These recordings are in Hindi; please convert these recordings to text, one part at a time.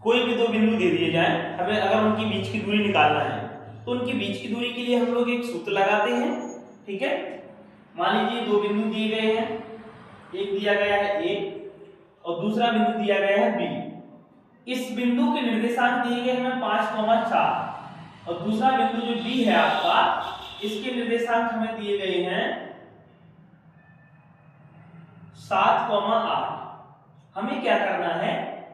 कोई भी दो बिंदु दे दिए जाए, हमें अगर उनकी बीच की दूरी निकालना है तो उनकी बीच की दूरी के लिए हम लोग एक सूत्र लगाते हैं। ठीक है, मान लीजिए दो बिंदु दिए गए हैं, एक दिया गया है ए और दूसरा बिंदु दिया गया है बी। इस बिंदु के निर्देशांक दिए गए हैं 5,4 और दूसरा बिंदु जो बी है आपका, इसके निर्देशांक हमें दिए गए हैं 7,8। हमें क्या करना है,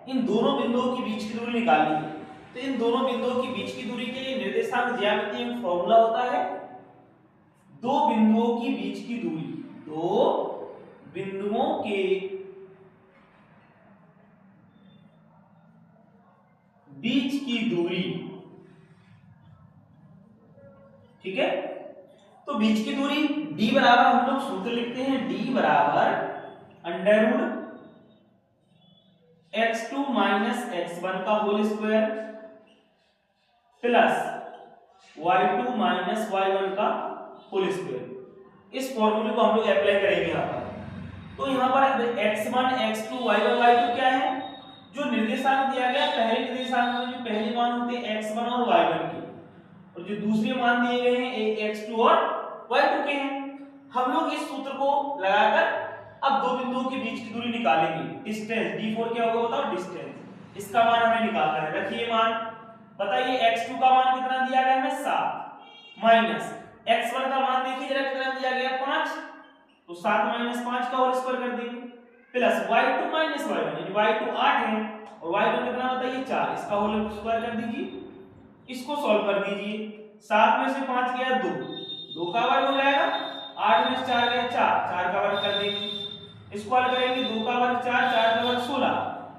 इन दोनों बिंदुओं के बीच की दूरी निकालनी है। तो इन दोनों बिंदुओं की बीच की दूरी के लिए निर्देशांक ज्यामिति में फॉर्मूला होता है, दो बिंदुओं की बीच की दूरी, दो बिंदुओं के बीच की दूरी। ठीक है, तो बीच की दूरी d बराबर हम लोग सूत्र लिखते हैं, d बराबर अंडर x2 माइनस x1 का whole square plus y2 minus y1 का होल स्क्वायर। इस फॉर्मूले को हम लोग अप्लाई करेंगे यहाँ पर। तो यहाँ पर x1 x2 y1 y2 क्या है, जो निर्देशांक दिया गया पहले निर्देशांक में जो पहले मान होते हैं x1 और y1 के, और जो दूसरे मान दिए गए हैं एक x2 और y2 के हैं। हम लोग इस सूत्र को लगाकर अब दो बिंदुओं के बीच की दूरी निकालेंगे। डिस्टेंस d4 क्या होगा बताओ, डिस्टेंस, इसका मान हमें निकालना है। रखिए मान, बताइए x2 का मान कितना दिया गया है 7 माइनस x1 का मान देखिए जरा कितना दिया गया 5, तो 7 माइनस 5 का होल स्क्वायर कर देंगे प्लस y2 माइनस y1, यानी y2 8 है और y1 कितना बताइए 4, इसका होल स्क्वायर कर दीजिए। इसको सॉल्व कर दीजिए, 7 में से 5 गया 2, 2 का वर्ग हो जाएगा, 8 में से 4 गया 4, 4 का वर्ग कर देंगे। इसको हल करेंगे, 2 का वर्ग 4, 4 का वर्ग 16,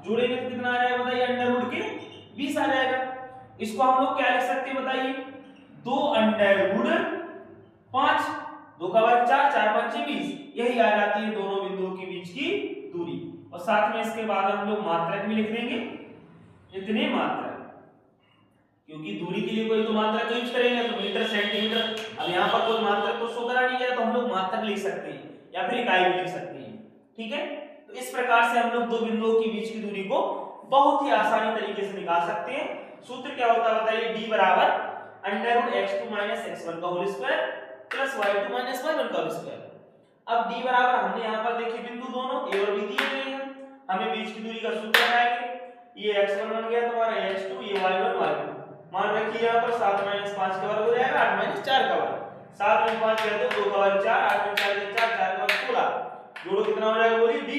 जोड़ेंगे तो कितना आ जाएगा बताइए, अंडर रूट के 20 आ जाएगा। इसको हम लोग क्या लिख सकते हैं बताइए, 2 अंडर रूट 5, 2 का वर्ग 4, 4 5 20, यही आ जाती है दोनों बिंदुओं के बीच की दूरी। और साथ में इसके बाद हम लोग मात्रक भी लिख देंगे, इतने मात्रक, क्योंकि दूरी के लिए कोई तो मात्रक यूज करेंगे, तो मीटर सेंटीमीटर, अब यहाँ पर कोई मात्रक तो शो करा नहीं गया, तो हम लोग मात्रक लिख सकते हैं या फिर इकाई भी लिख सकते हैं। ठीक है, तो इस प्रकार से हम लोग दो बिंदुओं के बीच की दूरी को बहुत ही आसानी तरीके से निकाल सकते हैं। सूत्र क्या होता है बताइए, d बराबर under root x2 minus x1 का whole square plus y2 minus y1 का होल स्क्वायर। अब d बराबर हमने यहाँ पर देखिए बिंदु दोनों a और b दिए गए हैं, हमें बीच की दूरी का सूत्र बनाएंगे। ये x1 बन गया तुम्हारा x2, ये y1 y2, मान रखिए यहाँ पर 7 माइनस 5 का वर्ग हो जाएगा 8 माइनस 4 का वर्ग, 7 में 5 गया 2, 2 का वर्ग 4, 8 में 4 गया 4, 4 का वर्ग 16, जोड़ो कितना हो जाएगा बोलिए